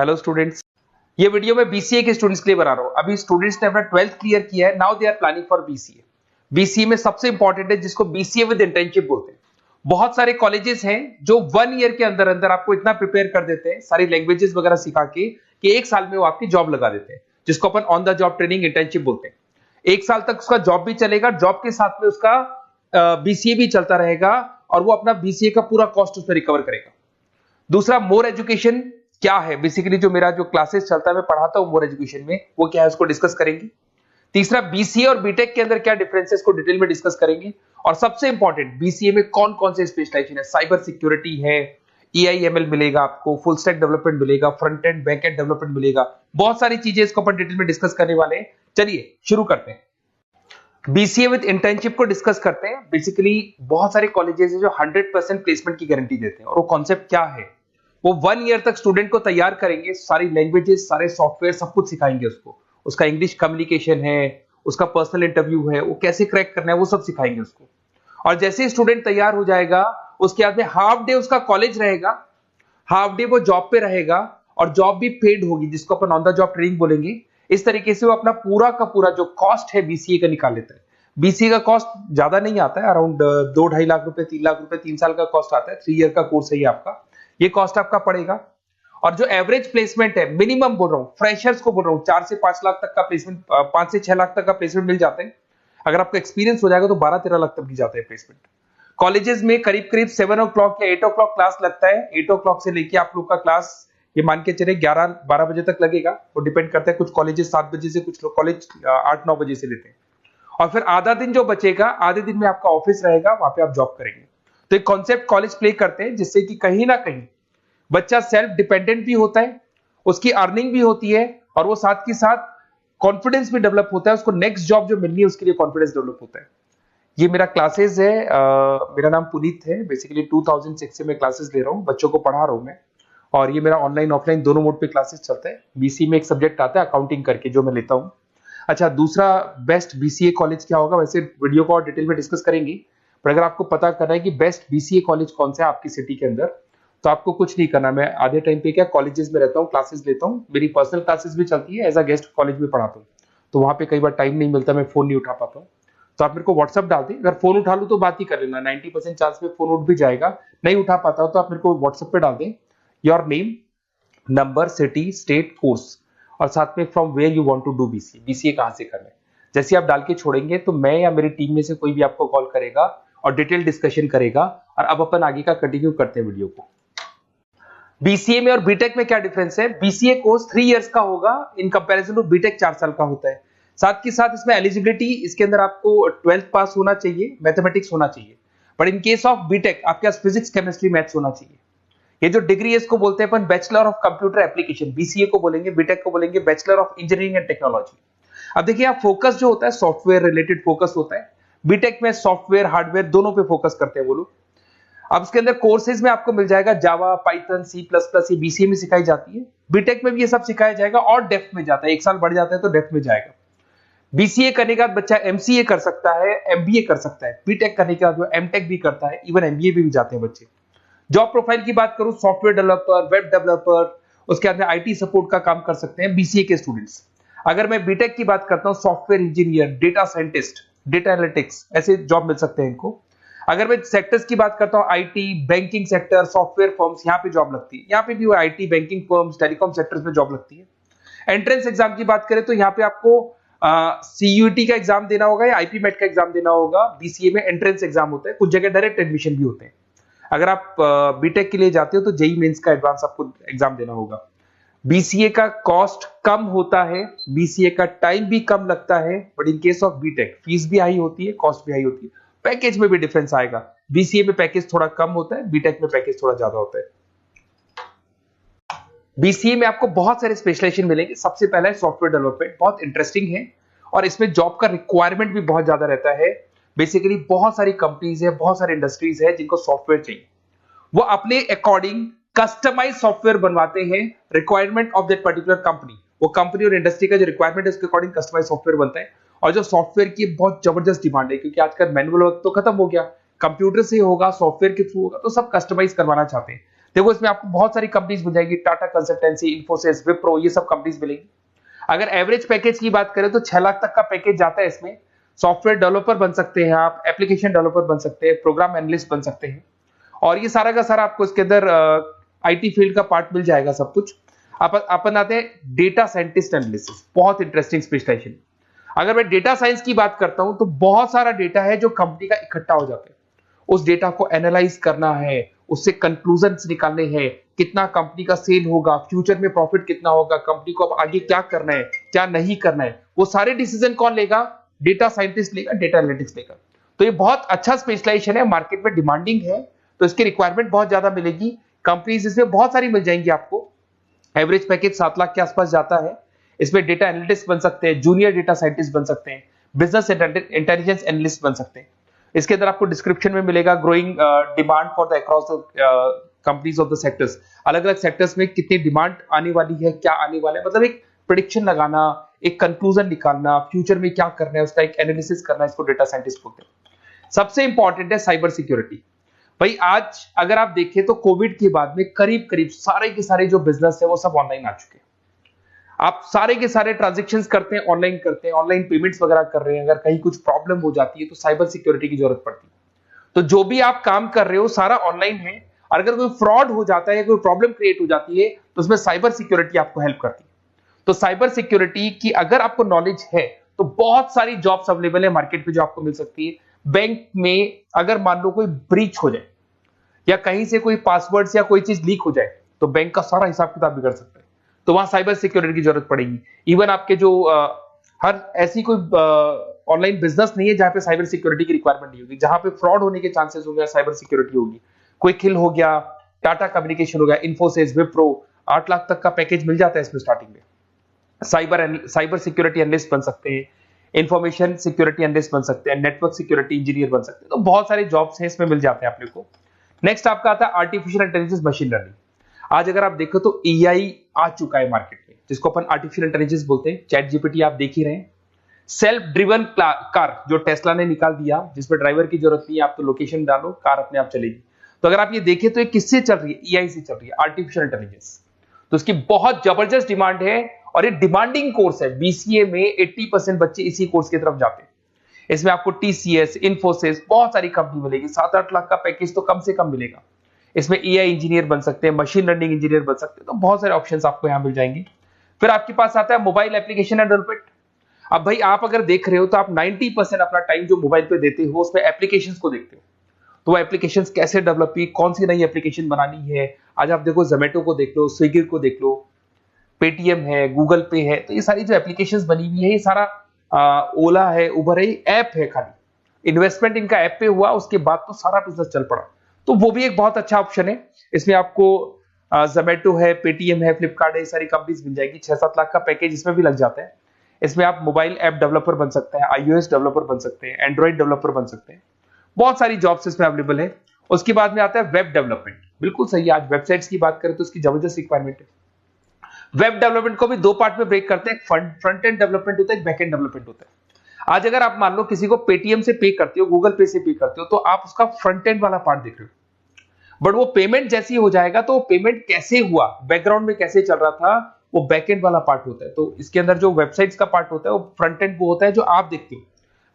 Hello students, ये video मैं BCA के स्टूडेंट्स के लिए बना रहा हूं। अभी स्टूडेंट्स ने अपना 12th क्लियर किया है, now they are planning for BCA. BCA में सबसे इंपॉर्टेंट है जिसको बीसीए विद इंटर्नशिप बोलते हैं। बहुत सारे कॉलेजेस हैं जो 1 ईयर के अंदर अंदर आपको इतना प्रिपेयर कर देते हैं, सारी लैंग्वेजेस वगैरह सिखा के कि 1 साल में वो आपकी जॉब लगा देते हैं, जिसको अपन on the job training internship बोलते हैं। 1 साल तक उसका जॉब भी चलेगा, जॉब के साथ में उसका बीसीए भी चलता रहेगा और वो अपना बीसीए का पूरा कॉस्ट उसमें रिकवर करेगा। दूसरा, मोर एजुकेशन क्या है, बेसिकली जो मेरा जो क्लासेस चलता है मैं पढ़ाता हूं मोर एजुकेशन में, वो क्या है उसको डिस्कस करेंगे। तीसरा, बीसीए और बीटेक के अंदर क्या डिफरेंसेस को डिटेल में डिस्कस करेंगे। और सबसे इंपॉर्टेंट, बीसीए में कौन कौन से स्पेशलाइजेशन है, साइबर सिक्योरिटी है, ईआईएमएल मिलेगा आपको, फुल स्टैक डेवलपमेंट मिलेगा, front end back and development मिलेगा, बहुत सारी चीजें इसको अपन डिटेल में डिस्कस करने वाले हैं। चलिए शुरू करते हैं। बीसीए विद इंटर्नशिप को डिस्कस करते हैं। बेसिकली बहुत सारे कॉलेजेस हैं जो 100% प्लेसमेंट की गारंटी देते हैं, और वो कॉन्सेप्ट क्या है, वो 1 ईयर तक स्टूडेंट को तैयार करेंगे, सारी लैंग्वेजेस, सारे सॉफ्टवेयर, सब कुछ सिखाएंगे उसको। उसका इंग्लिश कम्युनिकेशन है, उसका पर्सनल इंटरव्यू है, वो कैसे क्रैक करना है, वो सब सिखाएंगे उसको। और जैसे ही स्टूडेंट तैयार हो जाएगा, उसके बाद में हाफ डे उसका कॉलेज रहेगा, हाफ डे वो जॉब पे रहेगा, और जॉब भी पेड होगी, जिसको अपन ऑन द जॉब ट्रेनिंग बोलेंगे। इस तरीके से वो अपना पूरा का पूरा जो कॉस्ट है बीसीए का निकाल लेता है। बीसीए का कॉस्ट ज्यादा नहीं आता है, अराउंड 2-2.5 लाख रुपए, 3 लाख रुपए 3 साल का कॉस्ट आता है। 3 ईयर का कोर्स है ये आपका, ये कॉस्ट आपका पड़ेगा। और जो एवरेज प्लेसमेंट है, मिनिमम बोल रहा हूं, फ्रेशर्स को बोल रहा हूं, 4 से 5 लाख तक का प्लेसमेंट, 5 से 6 लाख तक का प्लेसमेंट मिल जाता है। अगर आपका एक्सपीरियंस हो जाएगा तो 12-13 लाख तक भी जाता है प्लेसमेंट। कॉलेजेस में करीब करीब 7 o'clock या 8 o'clock क्लास लगता है। 8 o'clock से लेके आप लोग का क्लास, ये मान के चले 11-12 बजे तक लगेगा। वो डिपेंड करता है, कुछ कॉलेजेस 7 बजे से, कुछ लोग कॉलेज 8-9 बजे से लेते हैं। और फिर आधा दिन जो बचेगा, आधे दिन में आपका ऑफिस रहेगा, वहां पे आप जॉब करेंगे। तो एक कॉन्सेप्ट कॉलेज प्ले करते हैं, जिससे कि कहीं ना कहीं बच्चा सेल्फ डिपेंडेंट भी होता है, उसकी अर्निंग भी होती है, और वो साथ के साथ कॉन्फिडेंस भी डेवलप होता है। उसको नेक्स्ट जॉब जो मिलनी है उसके लिए कॉन्फिडेंस डेवलप होता है। ये मेरा क्लासेस है, मेरा नाम पुनीत है। बेसिकली 2006 से मैं क्लासेस ले रहा हूँ, बच्चों को पढ़ा रहा हूँ मैं। और ये मेरा ऑनलाइन ऑफलाइन दोनों मोड पे क्लासेस चलता है। बीसी में एक सब्जेक्ट आता है अकाउंटिंग करके, जो मैं लेता हूँ। अच्छा, दूसरा, बेस्ट बीसीए कॉलेज क्या होगा, वैसे वीडियो को और डिटेल में डिस्कस करेंगे, पर अगर आपको पता करना है कि बेस्ट बीसीए कॉलेज कौन सा है आपकी सिटी के अंदर, तो आपको कुछ नहीं करना। मैं आधे टाइम पे क्या कॉलेजेस में रहता हूँ, क्लासेस लेता हूँ, मेरी पर्सनल क्लासेस भी चलती है, एज अ गेस्ट कॉलेज में पढ़ाता हूँ। तो वहां पे कई बार टाइम नहीं मिलता, मैं फोन नहीं उठा पाता हूँ, तो आप मेरे को व्हाट्सअप डाल दें। अगर फोन उठा लूँ तो बात ही कर लेना, 90% चांस में फोन उठ भी जाएगा। नहीं उठा पाता हूँ तो आप मेरे को व्हाट्सएप पे डाल दें, your name, number, city, state, course, और साथ में from where you want to do BCA, BCA कहां से करना है। जैसे आप डाल के छोड़ेंगे तो मैं या मेरी टीम में से कोई भी आपको कॉल करेगा और डिटेल डिस्कशन करेगा। और अब अपन आगे का कंटिन्यू करते हैं वीडियो को। बीसीए में और बीटेक में क्या डिफरेंस है। बीसीए कोर्स 3 इयर्स का होगा, इन कंपैरिजन टू बीटेक 4 साल का होता है। साथ के साथ इसमें एलिजिबिलिटी, इसके अंदर आपको 12th पास होना चाहिए, मैथमेटिक्स होना चाहिए। But in case of BTech आपके पास फिजिक्स, केमिस्ट्री, मैथ्स होना चाहिए। ये जो डिग्री है इसको बोलते हैं अपन bachelor of computer application. BCA को बोलेंगे, बीटेक को बोलेंगे bachelor of engineering and technology. अब देखिए, आप फोकस जो होता है सॉफ्टवेयर रिलेटेड फोकस होता है। बीटेक में सॉफ्टवेयर, हार्डवेयर दोनों पे फोकस करते हैं वो लोग। अब इसके अंदर कोर्सेज में आपको मिल जाएगा जावा, पाइथन, सी प्लस प्लस, ये बीसीए में सिखाई जाती है। बीटेक में भी ये सब सिखाया जाएगा, और डेप्थ में जाता है, 1 साल बढ़ जाता है तो डेप्थ में जाएगा। बीसीए करने के बाद बच्चा एमसीए कर सकता है, एमबीए कर सकता है। बीटेक करने के बाद वो एमटेक भी करता है, इवन एमबीए भी जाते हैं बच्चे। जॉब प्रोफाइल की बात करूं, सॉफ्टवेयर डेवलपर, वेब डेवलपर, उसके बाद में आईटी सपोर्ट का काम कर सकते हैं बीसीए के स्टूडेंट्स। अगर मैं बीटेक की बात करता हूं, software engineer, data scientist, data analytics, ऐसे जॉब मिल सकते हैं इनको। अगर मैं सेक्टर्स की बात करता हूं, IT, banking sector, software firms, यहाँ पे जॉब लगती है। यहाँ पे भी वो IT, banking firms, telecom sectors में जॉब लगती है। एंट्रेंस एग्जाम की बात करें तो यहाँ पे आपको सीयूटी का एग्जाम देना होगा या आईपी मेट का एग्जाम देना होगा। बीसीए में एंट्रेंस एग्जाम होता है, कुछ जगह डायरेक्ट एडमिशन भी होते हैं। अगर आप बीटेक के लिए जाते हो तो जेई मेंस का एडवांस आपको एग्जाम देना होगा। बीसीए का कॉस्ट कम होता है, बीसीए का टाइम भी कम लगता है, but in case of BTech fees भी हाई होती है, कॉस्ट भी हाई होती है, पैकेज में भी डिफरेंस आएगा। बीसीए में पैकेज थोड़ा कम होता है, बीटेक में पैकेज थोड़ा ज्यादा होता है। बीसीए में आपको बहुत सारे स्पेशलाइजेशन मिलेंगे। सबसे पहला है सॉफ्टवेयर डेवलपमेंट, बहुत इंटरेस्टिंग है, और इसमें जॉब का रिक्वायरमेंट भी बहुत ज्यादा रहता है। बेसिकली बहुत सारी कंपनीज है, बहुत सारी इंडस्ट्रीज है जिनको सॉफ्टवेयर चाहिए, वो अपने अकॉर्डिंग कस्टमाइज सॉफ्टवेयर बनवाते हैं, requirement of that particular company. वो कंपनी और इंडस्ट्री का जो रिक्वायरमेंट है उसके अकॉर्डिंग कस्टमाइज सॉफ्टवेयर बनता है। और जो सॉफ्टवेयर की बहुत जबरदस्त डिमांड है, क्योंकि आजकल मैनुअल वर्क तो खत्म हो गया, कंप्यूटर से होगा, सॉफ्टवेयर के थ्रू होगा, तो सब कस्टमाइज करवाना चाहते हैं। देखो इसमें आपको बहुत सारी कंपनीज मिल जाएगी, टाटा कंसल्टेंसी, इन्फोसिस, विप्रो, ये सब कंपनीज मिलेंगी। अगर एवरेज पैकेज की बात करें तो 6 लाख तक का पैकेज जाता है इसमें। सॉफ्टवेयर डेवलपर बन सकते हैं आप, एप्लीकेशन डेवलपर बन सकते हैं, प्रोग्राम एनालिस्ट बन सकते हैं, और ये सारा का सारा आपको इसके अंदर आईटी फील्ड का पार्ट मिल जाएगा सब कुछ। अपन आते हैं डेटा साइंटिस्ट एनालिसिस, बहुत इंटरेस्टिंग स्पेशलाइजेशन। अगर मैं डेटा साइंस की बात करता हूं तो बहुत सारा डेटा है जो कंपनी का इकट्ठा हो जाता है, उस डेटा को एनालाइज करना है, उससे कंक्लूजन्स निकालने हैं, कितना कंपनी का सेल होगा, फ्यूचर में प्रॉफिट कितना होगा, कंपनी को अब आगे क्या करना है, क्या नहीं करना है, वो सारे डिसीजन कौन लेगा? डेटा साइंटिस्ट लेगा, डेटा एनालिटिक्स लेगा। तो ये बहुत अच्छा स्पेशलाइजेशन है, मार्केट में डिमांडिंग है, तो इसकी रिक्वायरमेंट बहुत ज्यादा मिलेगी। कंपनीज इसमें बहुत सारी मिल जाएंगी आपको। एवरेज पैकेज 7 लाख के आसपास जाता है। इसमें डेटा एनालिटिक्स बन सकते हैं, जूनियर डेटा साइंटिस्ट बन सकते हैं, बिजनेस इंटेलिजेंस एनालिस्ट बन सकते हैं। इसके अंदर आपको डिस्क्रिप्शन में मिलेगा growing demand for the across the companies of the sectors. अलग अलग सेक्टर्स में कितनी डिमांड आने वाली है, क्या आने वाला है, मतलब एक प्रेडिक्शन लगाना, एक कंक्लूजन निकालना, फ्यूचर में क्या करना है उसका एक एनालिसिस करना, इसको डेटा साइंटिस्ट बोलते हैं। सबसे इंपॉर्टेंट है साइबर सिक्योरिटी। भाई आज अगर आप देखें तो कोविड के बाद में करीब करीब सारे के सारे जो बिजनेस है वो सब ऑनलाइन आ चुके हैं। आप सारे के सारे ट्रांजैक्शंस करते हैं, ऑनलाइन पेमेंट्स वगैरह कर रहे हैं। अगर कहीं कुछ प्रॉब्लम हो जाती है तो साइबर सिक्योरिटी की जरूरत पड़ती है। तो जो भी आप काम कर रहे हो सारा ऑनलाइन है, और अगर कोई फ्रॉड हो जाता है, कोई प्रॉब्लम क्रिएट हो जाती है तो उसमें साइबर सिक्योरिटी आपको हेल्प करती है। तो साइबर सिक्योरिटी की अगर आपको नॉलेज है तो बहुत सारी जॉब्स अवेलेबल है मार्केट में जो आपको मिल सकती है। बैंक में अगर मान लो कोई ब्रीच हो जाए या कहीं से कोई पासवर्ड या कोई चीज लीक हो जाए तो बैंक का सारा हिसाब किताब बिगड़ सकता है, तो वहां साइबर सिक्योरिटी की जरूरत पड़ेगी। इवन आपके जो हर ऐसी कोई ऑनलाइन बिजनेस नहीं है जहां पे साइबर सिक्योरिटी की रिक्वायरमेंट नहीं होगी, जहां पे फ्रॉड होने के चांसेस होंगे, साइबर सिक्योरिटी होगी। क्विक हिल हो गया, टाटा कम्युनिकेशन हो गया, इन्फोसिस, विप्रो, 8 लाख तक का पैकेज मिल जाता है इसमें स्टार्टिंग में। साइबर सिक्योरिटी एनालिस्ट बन सकते हैं, इंफॉर्मेशन सिक्योरिटी एनालिस्ट बन सकते हैं, नेटवर्क सिक्योरिटी इंजीनियर बन सकते हैं। तो बहुत सारे जॉब्स हैं इसमें मिल जाते हैं अपने को। नेक्स्ट आपका आता है आर्टिफिशियल इंटेलिजेंस, मशीन लर्निंग। आज अगर आप देखो तो एआई आ चुका है मार्केट में, जिसको अपन आर्टिफिशियल इंटेलिजेंस बोलते हैं। चैट जीपीटी आप देख ही रहे हैं। सेल्फ ड्रिवन कार जो टेस्ला ने निकाल दिया, जिसमें ड्राइवर की जरूरत नहीं है, आप तो लोकेशन डालो, कार अपने आप चलेगी। तो अगर आप ये देखें तो ये किससे चल रही है? एआई से चल रही है, आर्टिफिशियल इंटेलिजेंस। तो इसकी बहुत जबरदस्त डिमांड है और ये डिमांडिंग कोर्स है। बीसीए में 80% बच्चे इसी कोर्स की तरफ जाते हैं। इसमें आपको टीसीएस, इन्फोसिस, बहुत सारी कंपनी मिलेगी। 7-8 लाख का पैकेज तो कम से कम मिलेगा। इसमें एआई इंजीनियर बन सकते हैं, मशीन लर्निंग इंजीनियर बन सकते हैं। तो बहुत सारे ऑप्शंस आपको यहां मिल जाएंगे। फिर आपके पास आता है मोबाइल एप्लीकेशन डेवलपमेंट। अब भाई आप अगर देख रहे हो तो आप 90% अपना टाइम जो मोबाइल पे देते हो उसमें एप्लीकेशंस को देखते हो। तो वो एप्लीकेशंस कैसे डेवलप की, कौन सी नई एप्लीकेशन बनानी है। आज आप देखो जोमेटो को देख लो, स्विगी को देख लो, पेटीएम है, गूगल पे है। तो ये सारी जो एप्लीकेशंस बनी हुई है, ये सारा ओला है, उबर है, ऐप है। खाली इन्वेस्टमेंट इनका ऐप पे हुआ, उसके बाद तो सारा बिजनेस चल पड़ा। तो वो भी एक बहुत अच्छा ऑप्शन है। इसमें आपको जोमेटो है, पेटीएम है, फ्लिपकार्ट है, ये सारी कंपनीज मिल जाएगी। 6-7 लाख का पैकेज इसमें भी लग जाता है। इसमें आप मोबाइल ऐप डेवलपर बन सकते हैं, आईओएस डेवलपर बन सकते हैं, एंड्रॉइड डेवलपर बन सकते हैं। बहुत सारी जॉब्स इसमें अवेलेबल है। उसके बाद में आता है वेब डेवलपमेंट। बिल्कुल सही है, आज वेबसाइट्स की बात करें तो उसकी जबरदस्त रिक्वायरमेंट है। वेब डेवलपमेंट को भी दो पार्ट में ब्रेक करते हैं। फ्रंट एंड डेवलपमेंट होता है, बैक एंड डेवलपमेंट होता है। आज अगर आप मान लो किसी को पेटीएम से पे करते हो, गूगल पे से पे करते हो, तो आप उसका फ्रंट एंड वाला पार्ट देख रहे हो। बट वो पेमेंट जैसी हो जाएगा तो पेमेंट कैसे हुआ, बैकग्राउंड में कैसे चल रहा था, वो बैकएंड वाला पार्ट होता है। तो इसके अंदर जो वेबसाइट्स का पार्ट होता है वो फ्रंट एंड वो होता है जो आप देखते हो,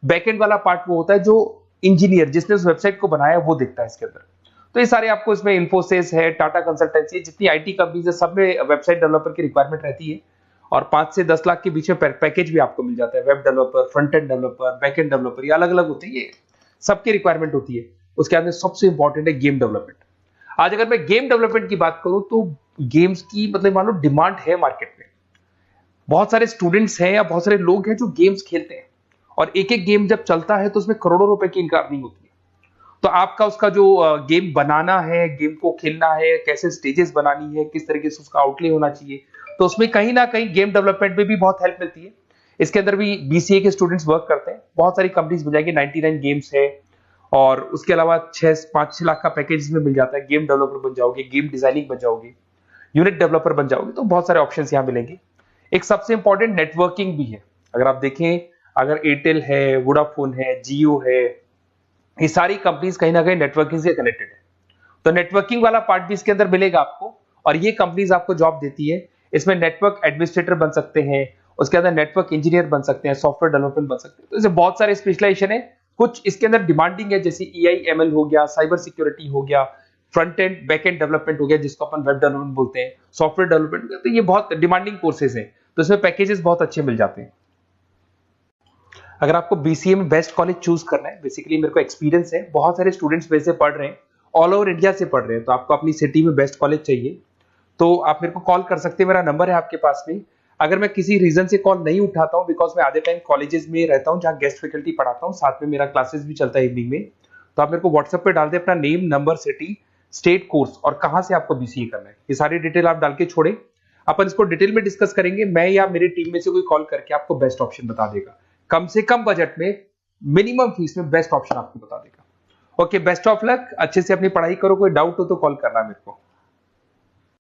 बैकएंड वाला पार्ट वो होता है जो इंजीनियर जिसने उस वेबसाइट को बनाया वो देखता है इसके अंदर। तो ये सारे आपको इसमें इन्फोसिस है, टाटा कंसल्टेंसी, जितनी आईटी कंपनीज है सब में वेबसाइट डेवलपर की रिक्वायरमेंट रहती है। और 5 से 10 लाख के बीच में पैकेज भी आपको मिल जाता है। Web developer, front end developer, back end developer, ये अलग अलग होते हैं, ये सबकी रिक्वायरमेंट होती है। उसके अंदर सबसे इंपॉर्टेंट है गेम डेवलपमेंट। आज अगर मैं गेम डेवलपमेंट की बात करूं तो गेम्स की मतलब मान लो डिमांड है मार्केट में। बहुत सारे स्टूडेंट्स हैं या बहुत सारे लोग हैं जो गेम्स खेलते हैं, और एक एक गेम जब चलता है तो उसमें करोड़ों रुपए की इनकम अर्निंग होती है। तो आपका उसका जो गेम बनाना है, गेम को खेलना है, कैसे स्टेजेस बनानी है, किस तरीके से उसका आउटले होना चाहिए, तो उसमें कहीं ना कहीं गेम डेवलपमेंट में भी बहुत हेल्प मिलती है। इसके अंदर भी बीसीए के स्टूडेंट्स वर्क करते हैं। बहुत सारी कंपनीज मिल जाएगी, 99 गेम्स है। और उसके अलावा 5-6 लाख का पैकेज में मिल जाता है। गेम डेवलपर बन जाओगे, गेम डिजाइनिंग बन जाओगे, यूनिट डेवलपर बन जाओगे, तो बहुत सारे ऑप्शंस यहाँ मिलेंगे। एक सबसे इंपॉर्टेंट नेटवर्किंग भी है। अगर आप देखें, अगर एयरटेल है, वोडाफोन है, जियो है, ये सारी कंपनीज कहीं ना कहीं नेटवर्किंग से कनेक्टेड है। तो नेटवर्किंग वाला पार्ट भी इसके अंदर मिलेगा आपको, और ये कंपनीज आपको जॉब देती है। इसमें नेटवर्क एडमिनिस्ट्रेटर बन सकते हैं, उसके अंदर नेटवर्क इंजीनियर बन सकते हैं, सॉफ्टवेयर डेवलपमेंट बन सकते हैं। तो इसे बहुत सारे स्पेशलाइजेशन है। कुछ इसके अंदर डिमांडिंग है, जैसे EI/ML हो गया, साइबर सिक्योरिटी हो गया, front end back and development हो गया जिसको अपन वेब डेवलपमेंट बोलते हैं, सॉफ्टवेयर डेवलपमेंट। तो ये बहुत डिमांडिंग कोर्सेज हैं, तो इसमें पैकेजेस बहुत अच्छे मिल जाते हैं। अगर आपको BCA में बेस्ट कॉलेज चूज करना है, बेसिकली मेरे को एक्सपीरियंस है, बहुत सारे स्टूडेंट्स वैसे पढ़ रहे हैं, ऑल ओवर इंडिया से पढ़ रहे हैं, तो आपको अपनी सिटी में बेस्ट कॉलेज चाहिए तो आप मेरे को कॉल कर सकते हैं। मेरा नंबर है आपके पास में। अगर मैं किसी रीजन से कॉल नहीं उठाता हूं, बिकॉज मैं आधे टाइम कॉलेजेस में रहता हूं जहां गेस्ट फैकल्टी पढ़ाता हूं, साथ में मेरा क्लासेस भी चलता है इवनिंग में, तो आप मेरे को व्हाट्सएप पे डाल दे अपना name, number, city, state, course और कहां से आपको BCA करना है, ये सारी डिटेल आप डाल के छोड़े। अपन इसको डिटेल में डिस्कस करेंगे, मैं या मेरी टीम में से कोई कॉल करके आपको बेस्ट ऑप्शन बता देगा, कम से कम बजट में, मिनिमम फीस में बेस्ट ऑप्शन आपको बता देगा। ओके, बेस्ट ऑफ लक, अच्छे से अपनी पढ़ाई करो, कोई डाउट हो तो कॉल करना मेरे को।